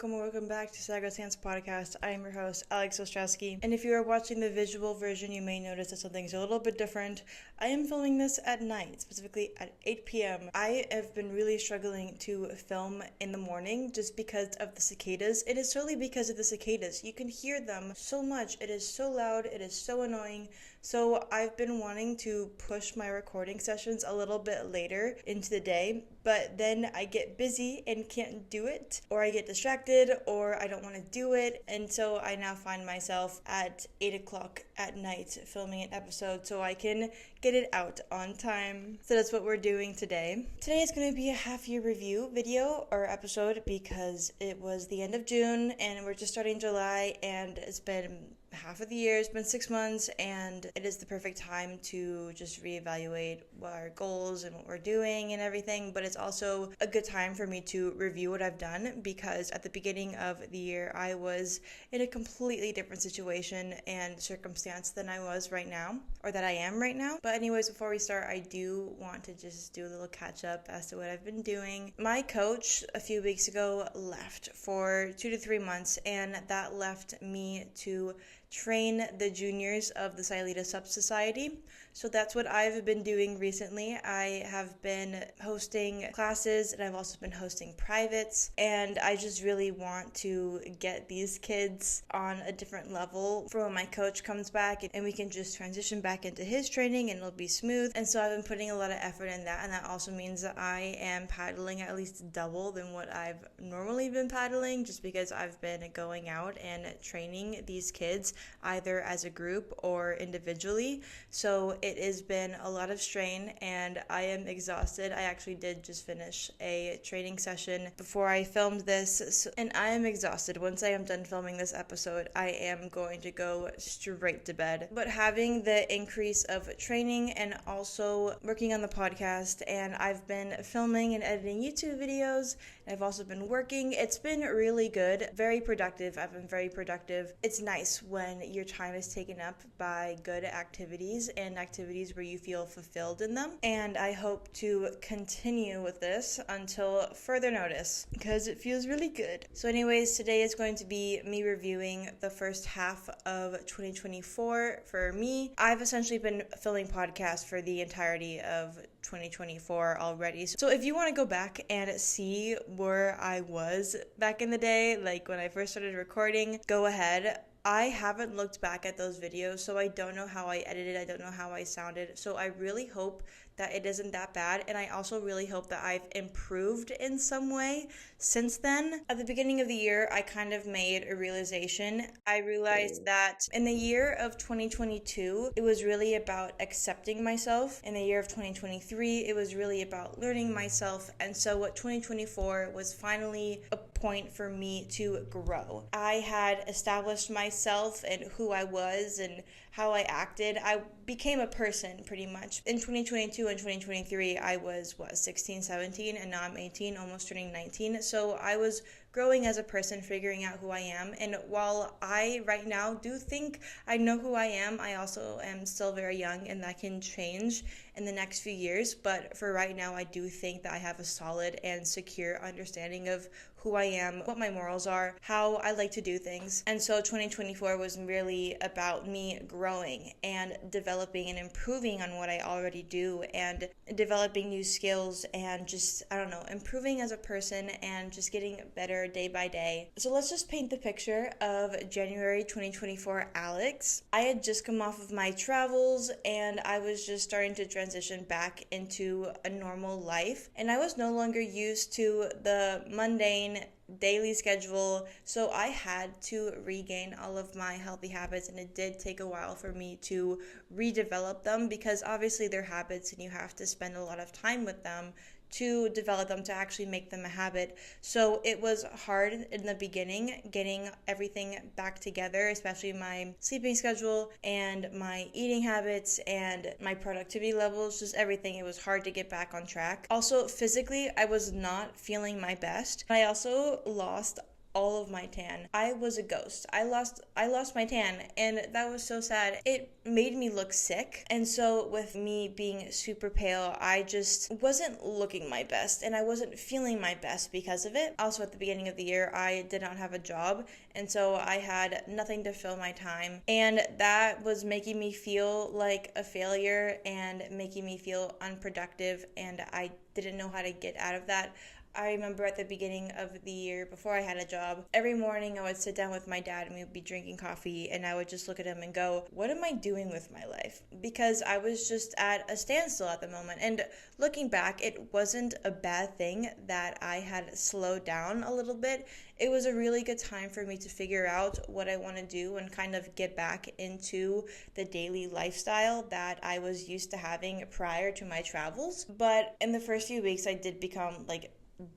welcome back to Saga Sans Podcast. I am your host, Alex Ostrowski, and if you are watching the visual version, you may notice that something's a little bit different. I am filming this at night, specifically at 8 p.m. I have been really struggling to film in the morning just because of the cicadas. It is solely because of the cicadas. You can hear them so much. It is so loud. It is so annoying. So I've been wanting to push my recording sessions a little bit later into the day, but then I get busy and can't do it, or I get distracted, or I don't want to do it, and so I now find myself at 8 o'clock at night filming an episode so I can get it out on time. So that's what we're doing today. Today is going to be a half-year review video or episode because it was the end of June and we're just starting July, and it's been half of the year, it's been 6 months, and it is the perfect time to just reevaluate what our goals and what we're doing and everything. But it's also a good time for me to review what I've done, because at the beginning of the year I was in a completely different situation and circumstance than I was right now, or that I am right now. But anyways, before we start, I do want to just do a little catch up as to what I've been doing. My coach a few weeks ago left for 2 to 3 months, and that left me to train the juniors of the Sileta Sub-Society. So that's what I've been doing recently. I have been hosting classes, and I've also been hosting privates, and I just really want to get these kids on a different level for when my coach comes back, and we can just transition back into his training and it'll be smooth. And so I've been putting a lot of effort in that, and that also means that I am paddling at least double than what I've normally been paddling, just because I've been going out and training these kids either as a group or individually. So it has been a lot of strain, and I am exhausted. I actually did just finish a training session before I filmed this, and I am exhausted. Once I am done filming this episode, I am going to go straight to bed. But having the increase of training and also working on the podcast, and I've been filming and editing YouTube videos, and I've also been working. It's been really good, very productive. I've been very productive. It's nice when your time is taken up by good activities and activities where you feel fulfilled in them. And I hope to continue with this until further notice, because it feels really good. So anyways, today is going to be me reviewing the first half of 2024 for me. I've essentially been filming podcasts for the entirety of 2024 already. So if you want to go back and see where I was back in the day, like when I first started recording, go ahead. I haven't looked back at those videos, so I don't know how I edited, I don't know how I sounded, so I really hope that it isn't that bad, and I also really hope that I've improved in some way since then. At the beginning of the year, I kind of made a realization. I realized that in the year of 2022, it was really about accepting myself. In the year of 2023, it was really about learning myself, and so what 2024 was finally a point for me to grow. I had established myself and who I was and how I acted. I became a person pretty much. In 2022 and 2023, I was 16, 17, and now I'm 18, almost turning 19. So I was growing as a person, figuring out who I am. And while I right now do think I know who I am, I also am still very young, and that can change in the next few years. But for right now, I do think that I have a solid and secure understanding of who I am, what my morals are, how I like to do things. And so 2024 was really about me growing and developing and improving on what I already do, and developing new skills, and just, I don't know, improving as a person and just getting better day by day. So let's just paint the picture of January 2024 Alex. I had just come off of my travels, and I was just starting to transition back into a normal life, and I was no longer used to the mundane daily schedule, so I had to regain all of my healthy habits, and it did take a while for me to redevelop them, because obviously they're habits and you have to spend a lot of time with them to develop them, to actually make them a habit. So it was hard in the beginning getting everything back together, especially my sleeping schedule and my eating habits and my productivity levels, just everything. It was hard to get back on track. Also, physically, I was not feeling my best. I also lost all of my tan. I was a ghost. I lost my tan, and that was so sad. It made me look sick. And so with me being super pale, I just wasn't looking my best, and I wasn't feeling my best because of it. Also, at the beginning of the year, I did not have a job, and so I had nothing to fill my time, and that was making me feel like a failure and making me feel unproductive, and I didn't know how to get out of that. I remember at the beginning of the year, before I had a job, every morning I would sit down with my dad and we would be drinking coffee, and I would just look at him and go, what am I doing with my life? Because I was just at a standstill at the moment. And looking back, it wasn't a bad thing that I had slowed down a little bit. It was a really good time for me to figure out what I want to do and kind of get back into the daily lifestyle that I was used to having prior to my travels. But in the first few weeks, I did become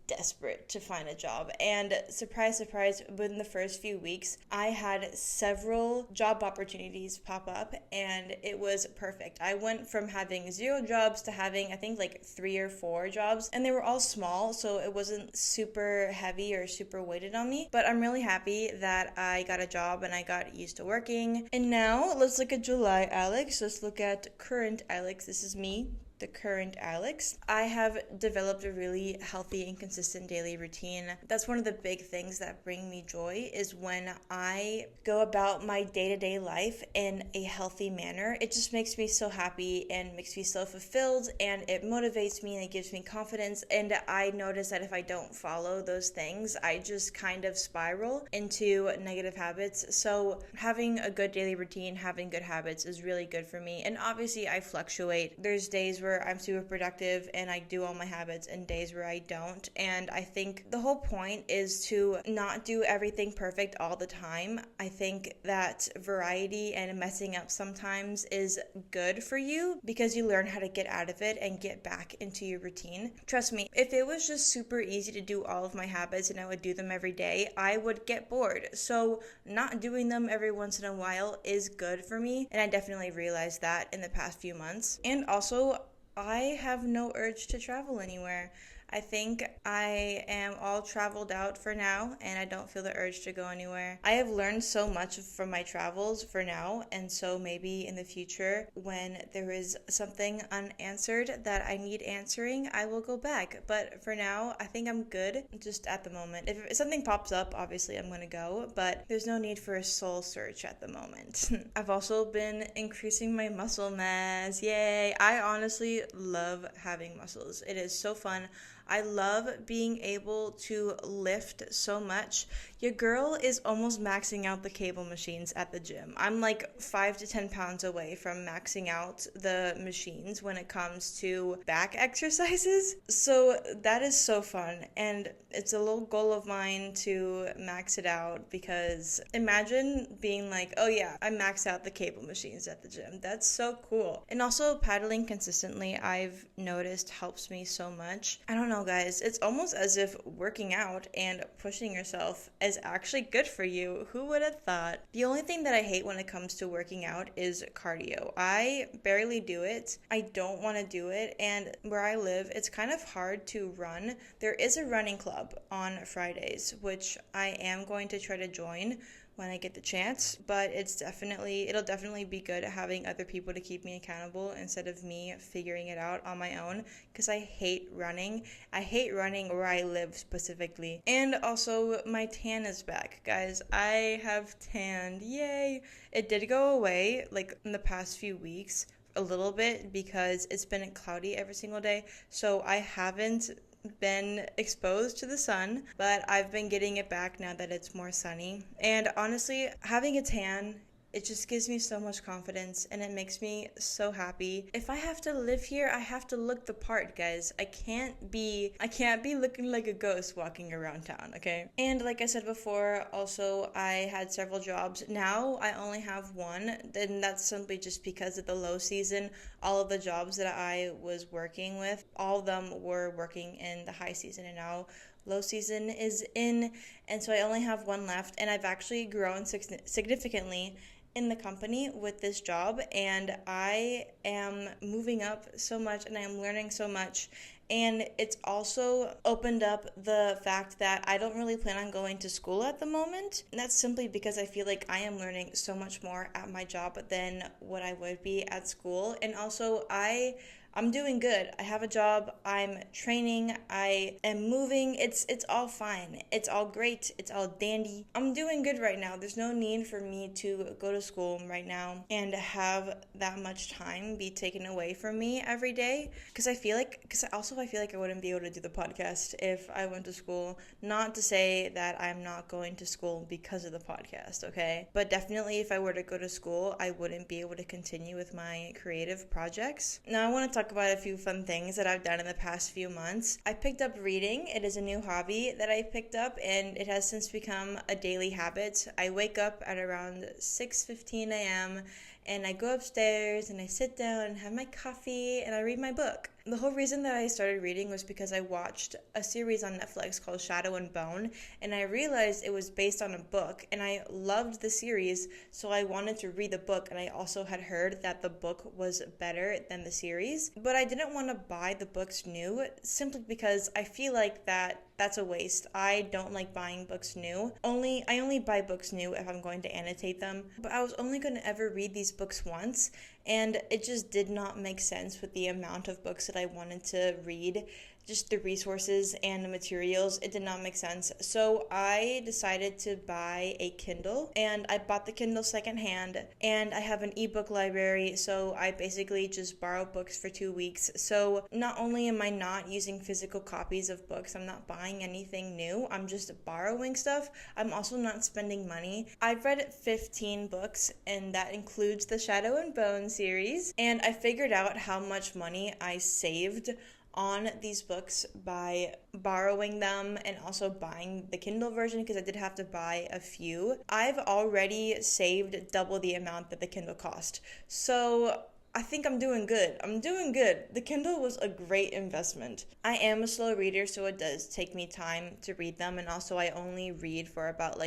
desperate to find a job, and surprise within the first few weeks I had several job opportunities pop up, and it was perfect. I went from having 0 jobs to having I think 3 or 4 jobs, and they were all small, so it wasn't super heavy or super weighted on me. But I'm really happy that I got a job and I got used to working. And now let's look at July Alex. Let's look at current Alex. This is me, the current Alex. I have developed a really healthy and consistent daily routine. That's one of the big things that bring me joy, is when I go about my day-to-day life in a healthy manner. It just makes me so happy and makes me so fulfilled, and it motivates me and it gives me confidence. And I notice that if I don't follow those things, I just kind of spiral into negative habits. So having a good daily routine, having good habits is really good for me. And obviously I fluctuate. There's days where I'm super productive and I do all my habits, and days where I don't. And I think the whole point is to not do everything perfect all the time. I think that variety and messing up sometimes is good for you, because you learn how to get out of it and get back into your routine. Trust me, if it was just super easy to do all of my habits and I would do them every day, I would get bored. So not doing them every once in a while is good for me, and I definitely realized that in the past few months. And also, I have no urge to travel anywhere. I think I am all traveled out for now, and I don't feel the urge to go anywhere. I have learned so much from my travels for now, and so maybe in the future, when there is something unanswered that I need answering, I will go back. But for now, I think I'm good just at the moment. If something pops up, obviously I'm going to go, but there's no need for a soul search at the moment. I've also been increasing my muscle mass. Yay! I honestly love having muscles. It is so fun. I love being able to lift so much. Your girl is almost maxing out the cable machines at the gym. I'm 5 to 10 pounds away from maxing out the machines when it comes to back exercises. So that is so fun, and it's a little goal of mine to max it out, because imagine being oh yeah, I maxed out the cable machines at the gym. That's so cool. And also paddling consistently, I've noticed, helps me so much. I don't know, guys, it's almost as if working out and pushing yourself is actually good for you. Who would have thought? The only thing that I hate when it comes to working out is cardio. I barely do it. I don't want to do it, and where I live, it's kind of hard to run. There is a running club on Fridays, which I am going to try to join when I get the chance, but it'll definitely be good having other people to keep me accountable instead of me figuring it out on my own, because I hate running. I hate running where I live specifically. And also, my tan is back, guys. I have tanned. Yay! It did go away in the past few weeks a little bit, because it's been cloudy every single day, so I haven't been exposed to the sun, but I've been getting it back now that it's more sunny. And honestly, having a tan, it just gives me so much confidence, and it makes me so happy. If I have to live here, I have to look the part, guys. I can't be looking like a ghost walking around town, okay? And like I said before, also, I had several jobs. Now I only have one, and that's simply just because of the low season. All of the jobs that I was working with, all of them were working in the high season, and now low season is in, and so I only have one left. And I've actually grown significantly in the company with this job, and I am moving up so much, and I am learning so much, And it's also opened up the fact that I don't really plan on going to school at the moment. And that's simply because I feel like I am learning so much more at my job than what I would be at school. And also, I'm doing good. I have a job. I'm training. I am moving. It's all fine. It's all great. It's all dandy. I'm doing good right now. There's no need for me to go to school right now and have that much time be taken away from me every day. Because I feel like I wouldn't be able to do the podcast if I went to school. Not to say that I'm not going to school because of the podcast, okay? But definitely if I were to go to school, I wouldn't be able to continue with my creative projects. Now I want to talk about a few fun things that I've done in the past few months. I picked up reading. It is a new hobby that I picked up, and it has since become a daily habit. I wake up at around 6:15 a.m. and I go upstairs and I sit down and have my coffee and I read my book. The whole reason that I started reading was because I watched a series on Netflix called Shadow and Bone, and I realized it was based on a book, and I loved the series, so I wanted to read the book, and I also had heard that the book was better than the series, but I didn't want to buy the books new, simply because I feel like that's a waste. I don't like buying books new. I only buy books new if I'm going to annotate them, but I was only going to ever read these books once, and it just did not make sense with the amount of books that I wanted to read. Just the resources and the materials, it did not make sense. So I decided to buy a Kindle, and I bought the Kindle secondhand, and I have an ebook library, so I basically just borrow books for 2 weeks. So not only am I not using physical copies of books, I'm not buying anything new, I'm just borrowing stuff, I'm also not spending money. I've read 15 books, and that includes the Shadow and Bone series, and I figured out how much money I saved on these books by borrowing them and also buying the Kindle version, because I did have to buy a few. I've already saved double the amount that the Kindle cost. So I think I'm doing good. The Kindle was a great investment. I am a slow reader, so it does take me time to read them, and also I only read for about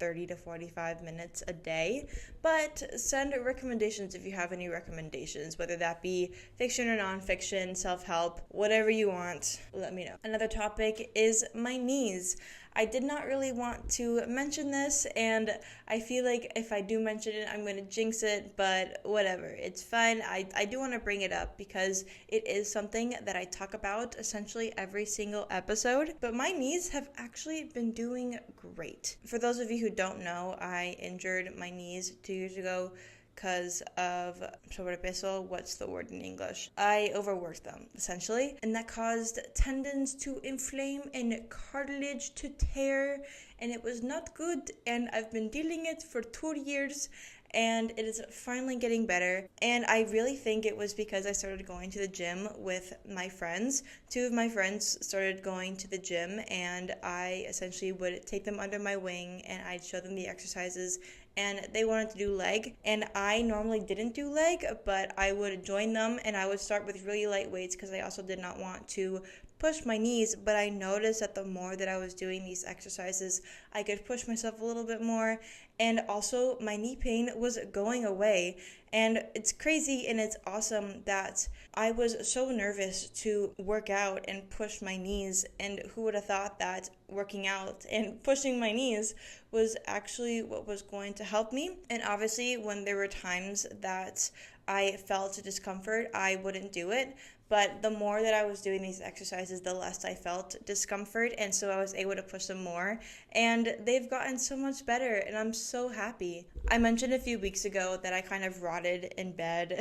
30 to 45 minutes a day, but send recommendations if you have any recommendations, whether that be fiction or nonfiction, self-help, whatever you want, let me know. Another topic is my knees. I did not really want to mention this, and I feel like if I do mention it, I'm going to jinx it, but whatever, it's fine. I do want to bring it up because it is something that I talk about essentially every single episode, but my knees have actually been doing great. For those of you who don't know, I injured my knees 2 years ago because of sobrepeso. What's the word in English? I overworked them, essentially, and that caused tendons to inflame and cartilage to tear, and it was not good, and I've been dealing it for 2 years, and it is finally getting better. And I really think it was because I started going to the gym with my friends. 2 of my friends started going to the gym, and I essentially would take them under my wing and I'd show them the exercises, and they wanted to do leg, and I normally didn't do leg, but I would join them, and I would start with really light weights because I also did not want to push my knees. But I noticed that the more that I was doing these exercises, I could push myself a little bit more, and also my knee pain was going away. And it's crazy and it's awesome that I was so nervous to work out and push my knees, and who would have thought that working out and pushing my knees was actually what was going to help me. And obviously when there were times that I felt discomfort, I wouldn't do it. But the more that I was doing these exercises, the less I felt discomfort, and so I was able to push them more, and they've gotten so much better, and I'm so happy. I mentioned a few weeks ago that I kind of rotted in bed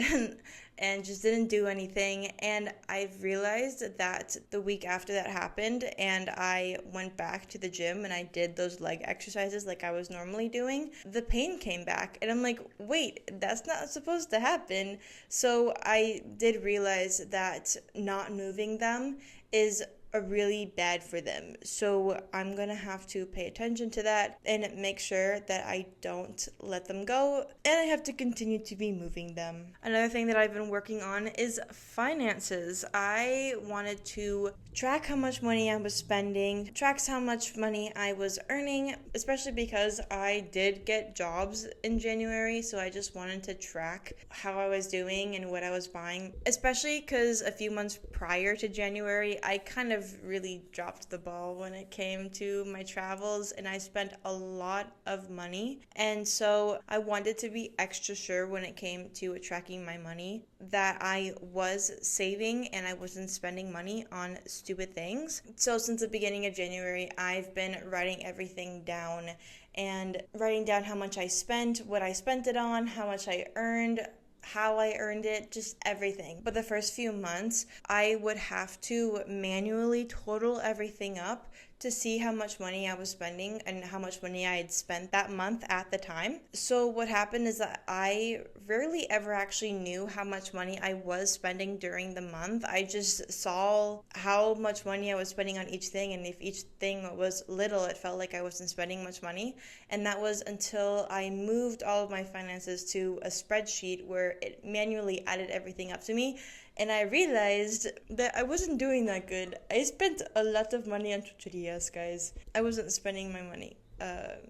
and just didn't do anything, and I've realized that the week after that happened and I went back to the gym and I did those leg exercises like I was normally doing, the pain came back, and I'm like, wait, that's not supposed to happen. So I did realize that not moving them is really bad for them. So I'm gonna have to pay attention to that and make sure that I don't let them go, and I have to continue to be moving them. Another thing that I've been working on is finances. I wanted to track how much money I was spending, track how much money I was earning, especially because I did get jobs in January, so I just wanted to track how I was doing and what I was buying, especially because a few months prior to January, I kind of really dropped the ball when it came to my travels, and I spent a lot of money, and so I wanted to be extra sure when it came to tracking my money that I was saving and I wasn't spending money on stupid things. So since the beginning of January, I've been writing everything down and writing down how much I spent, what I spent it on, how much I earned, how I earned it, just everything. But the first few months, I would have to manually total everything up to see how much money I was spending and how much money I had spent that month at the time. So what happened is that I rarely ever actually knew how much money I was spending during the month. I just saw how much money I was spending on each thing, and if each thing was little, it felt like I wasn't spending much money. And that was until I moved all of my finances to a spreadsheet where it manually added everything up to me. And I realized that I wasn't doing that good. I spent a lot of money on chucherías, guys. I wasn't spending my money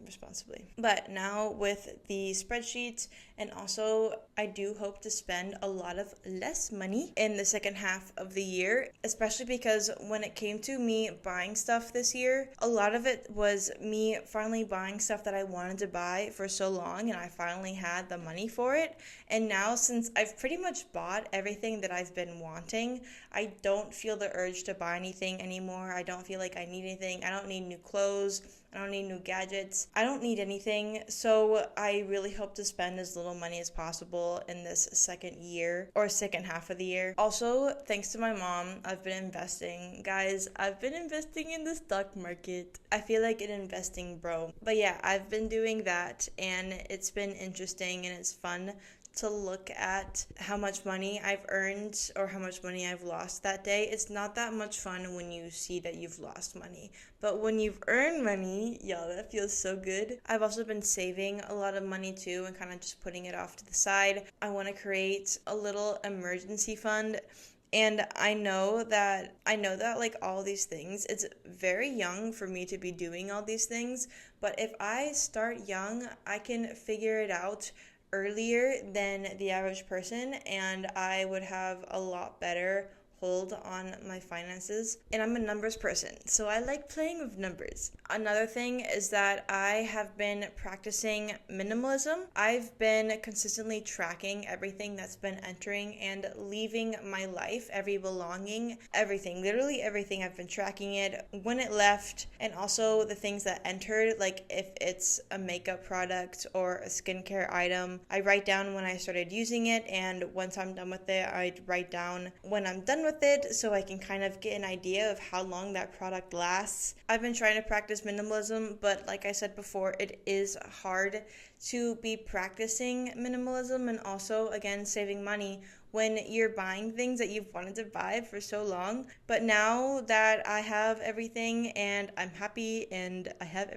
responsibly. But now with the spreadsheets, and also I do hope to spend a lot of less money in the second half of the year, especially because when it came to me buying stuff this year, a lot of it was me finally buying stuff that I wanted to buy for so long, and I finally had the money for it. And now, since I've pretty much bought everything that I've been wanting, I don't feel the urge to buy anything anymore. I don't feel like I need anything. I don't need new clothes. I don't need new gadgets. I don't need anything. So I really hope to spend as little money as possible in this second half of the year. Also, thanks to my mom, I've been investing. Guys, I've been investing in the stock market. I feel like an investing bro. But yeah, I've been doing that, and it's been interesting and it's fun to look at how much money I've earned or how much money I've lost that day. It's not that much fun when you see that you've lost money, but when you've earned money, y'all, that feels so good. I've also been saving a lot of money too and kind of just putting it off to the side. I want to create a little emergency fund. And I know that like all these things, it's very young for me to be doing all these things, but if I start young, I can figure it out earlier than the average person, and I would have a lot better hold on my finances. And I'm a numbers person, so I like playing with numbers. Another thing is that I have been practicing minimalism. I've been consistently tracking everything that's been entering and leaving my life, every belonging, everything, literally everything. I've been tracking it, when it left, and also the things that entered, like if it's a makeup product or a skincare item. I write down when I started using it, and once I'm done with it, I write down when I'm done with it, so I can kind of get an idea of how long that product lasts. I've been trying to practice minimalism, but like I said before, it is hard to be practicing minimalism and also, again, saving money when you're buying things that you've wanted to buy for so long. But now that I have everything and I'm happy and I have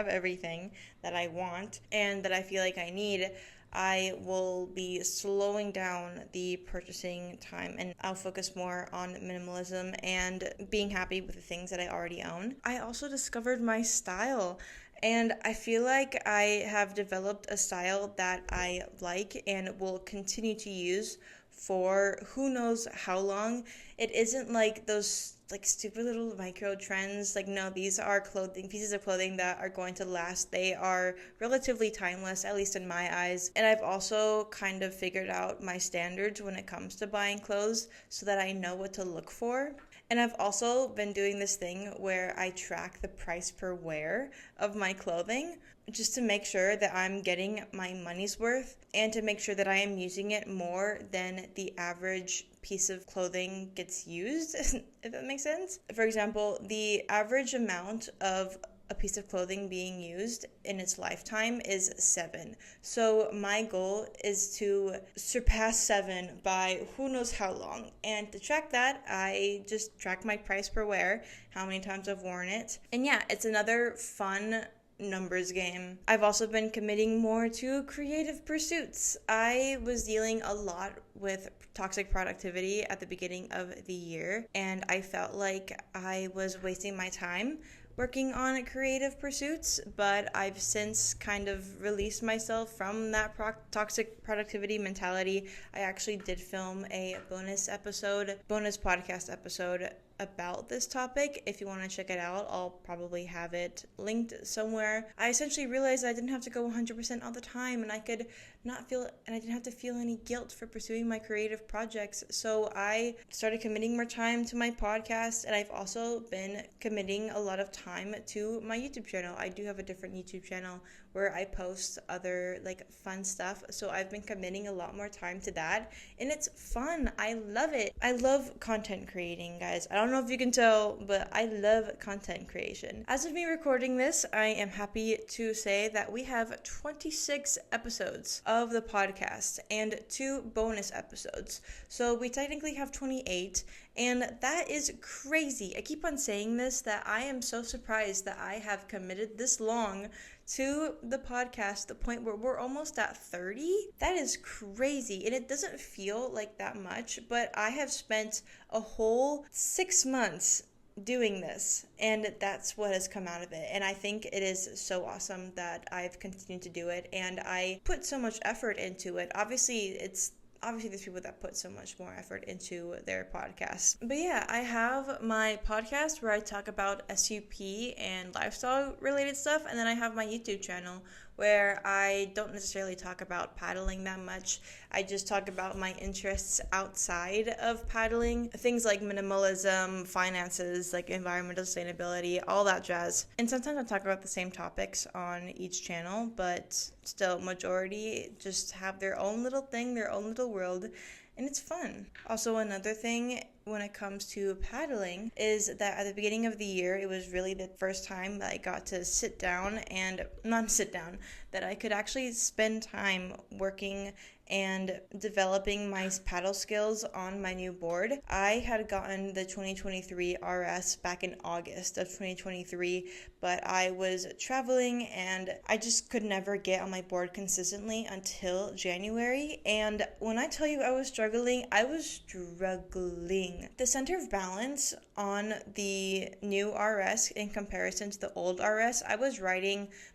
everything that I want and that I feel like I need, I will be slowing down the purchasing time, and I'll focus more on minimalism and being happy with the things that I already own. I also discovered my style, and I feel like I have developed a style that I like and will continue to use for who knows how long. It isn't like those like stupid little micro trends. Like, no, these are pieces of clothing that are going to last. They are relatively timeless, at least in my eyes. And I've also kind of figured out my standards when it comes to buying clothes so that I know what to look for. And I've also been doing this thing where I track the price per wear of my clothing, just to make sure that I'm getting my money's worth and to make sure that I am using it more than the average piece of clothing gets used, if that makes sense. For example, the average amount of a piece of clothing being used in its lifetime is 7. So my goal is to surpass 7 by who knows how long. And to track that, I just track my price per wear, how many times I've worn it. And yeah, it's another fun numbers game. I've also been committing more to creative pursuits. I was dealing a lot with toxic productivity at the beginning of the year, and I felt like I was wasting my time working on creative pursuits, but I've since kind of released myself from that toxic productivity mentality. I actually did film a bonus podcast episode about this topic. If you want to check it out, I'll probably have it linked somewhere. I essentially realized I didn't have to go 100% all the time, and I didn't have to feel any guilt for pursuing my creative projects. So I started committing more time to my podcast, and I've also been committing a lot of time to my YouTube channel. I do have a different YouTube channel where I post other fun stuff. So I've been committing a lot more time to that, and it's fun. I love it. I love content creating, guys. I don't know if you can tell, but I love content creation. As of me recording this, I am happy to say that we have 26 episodes of the podcast and 2 bonus episodes. So we technically have 28, and that is crazy. I keep on saying this, that I am so surprised that I have committed this long to the podcast, the point where we're almost at 30. That is crazy, and it doesn't feel like that much, but I have spent a whole 6 months doing this, and that's what has come out of it. And I think it is so awesome that I've continued to do it, and I put so much effort into it. Obviously there's people that put so much more effort into their podcasts. But yeah, I have my podcast where I talk about SUP and lifestyle related stuff, and then I have my YouTube channel where I don't necessarily talk about paddling that much. I just talk about my interests outside of paddling, things like minimalism, finances, environmental sustainability, all that jazz. And sometimes I talk about the same topics on each channel, but still, majority just have their own little thing, their own little world, and it's fun. Also, another thing when it comes to paddling is that at the beginning of the year, it was really the first time that I got to that I could actually spend time working and developing my paddle skills on my new board. I had gotten the 2023 RS back in August of 2023, but I was traveling and I just could never get on my board consistently until January. And when I tell you I was struggling, The center of balance on the new RS in comparison to the old RS,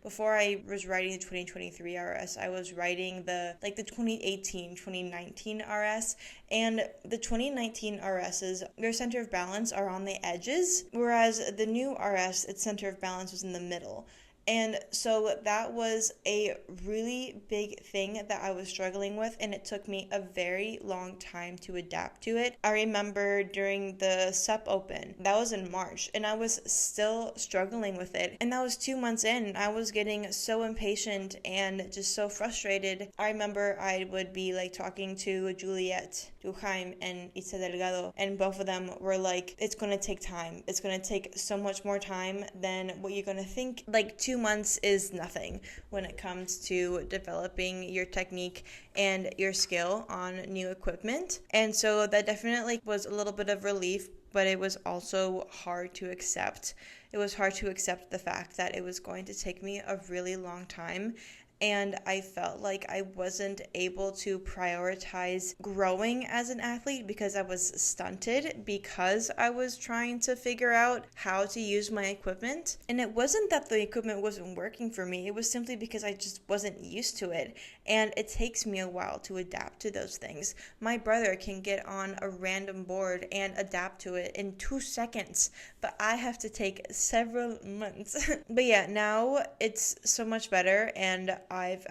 before I was riding the 2023 RS, I was riding the 2018, 2019 RS, and the 2019 RSs, their center of balance are on the edges, whereas the new RS, its center of balance was in the middle. And so that was a really big thing that I was struggling with, and it took me a very long time to adapt to it. I remember during the SUP Open, that was in March, and I was still struggling with it. And that was 2 months in, and I was getting so impatient and just so frustrated. I remember I would be talking to Juliet, Duhaim, and Itza Delgado, and both of them were like, it's going to take time. It's going to take so much more time than what you're going to think. 2 months is nothing when it comes to developing your technique and your skill on new equipment. And so that definitely was a little bit of relief, but it was also hard to accept. It was hard to accept the fact that it was going to take me a really long time. And I felt like I wasn't able to prioritize growing as an athlete because I was stunted because I was trying to figure out how to use my equipment. And it wasn't that the equipment wasn't working for me, it was simply because I just wasn't used to it. And it takes me a while to adapt to those things. My brother can get on a random board and adapt to it in 2 seconds, but I have to take several months. But yeah, now it's so much better, and I've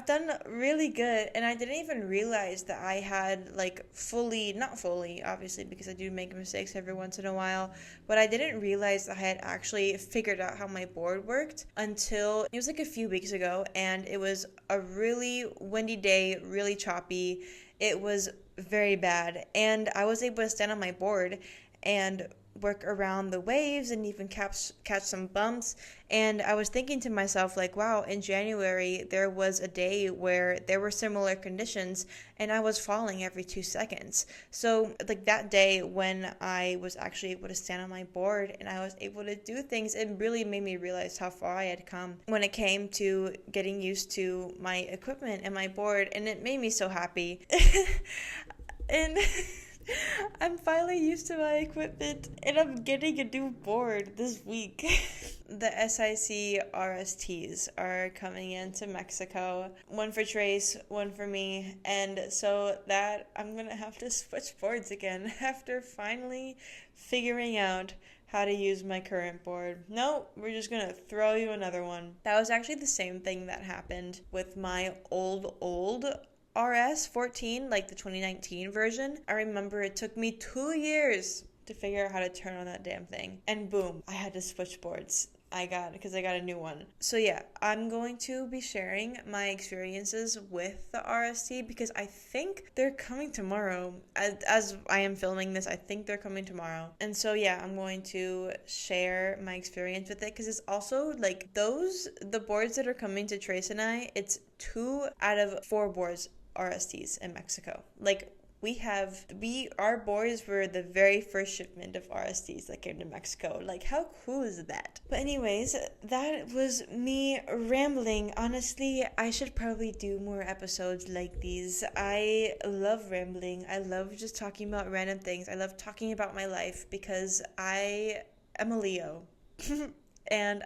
done really good, and I didn't even realize that I had not fully, obviously, because I do make mistakes every once in a while, but I didn't realize that I had actually figured out how my board worked until it was a few weeks ago, and it was a really windy day, really choppy. It was very bad, and I was able to stand on my board, and work around the waves and even catch some bumps. And I was thinking to myself, like, wow, in January, there was a day where there were similar conditions and I was falling every 2 seconds. So, like, that day when I was actually able to stand on my board and I was able to do things, it really made me realize how far I had come when it came to getting used to my equipment and my board. And it made me so happy. And I'm finally used to my equipment and I'm getting a new board this week. The SIC RSTs are coming into Mexico. One for Trace, one for me. And so that I'm going to have to switch boards again after finally figuring out how to use my current board. No, we're just going to throw you another one. That was actually the same thing that happened with my old RS14, like the 2019 version. I remember it took me 2 years to figure out how to turn on that damn thing. And boom, I had to switch boards. Because I got a new one. So yeah, I'm going to be sharing my experiences with the RST because I think they're coming tomorrow. As I am filming this, I think they're coming tomorrow. And so yeah, I'm going to share my experience with it because it's also like the boards that are coming to Trace and I, it's 2 out of 4 boards RSTs in Mexico. Like, our boards were the very first shipment of RSTs that came to Mexico. Like, how cool is that? But anyways, that was me rambling. Honestly, I should probably do more episodes like these. I love rambling. I love just talking about random things. I love talking about my life because I am a Leo. And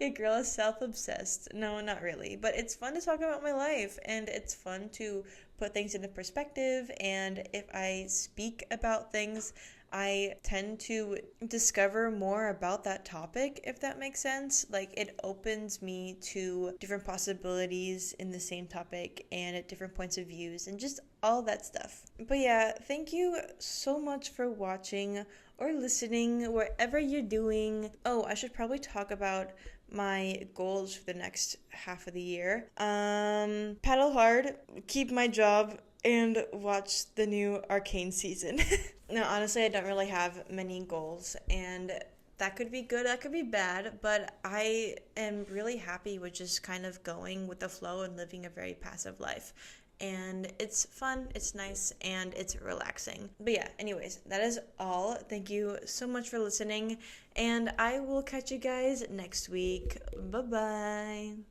your girl is self-obsessed. No, not really. But it's fun to talk about my life. And it's fun to put things into perspective. And if I speak about things, I tend to discover more about that topic, if that makes sense. Like, it opens me to different possibilities in the same topic and at different points of views and just all that stuff. But yeah, thank you so much for watching or listening, wherever you're doing. Oh, I should probably talk about my goals for the next half of the year. Paddle hard, keep my job, and watch the new Arcane season. No, honestly, I don't really have many goals, and that could be good, that could be bad, but I am really happy with just kind of going with the flow and living a very passive life. And it's fun, it's nice, and it's relaxing. But yeah, anyways, that is all. Thank you so much for listening, and I will catch you guys next week. Bye-bye.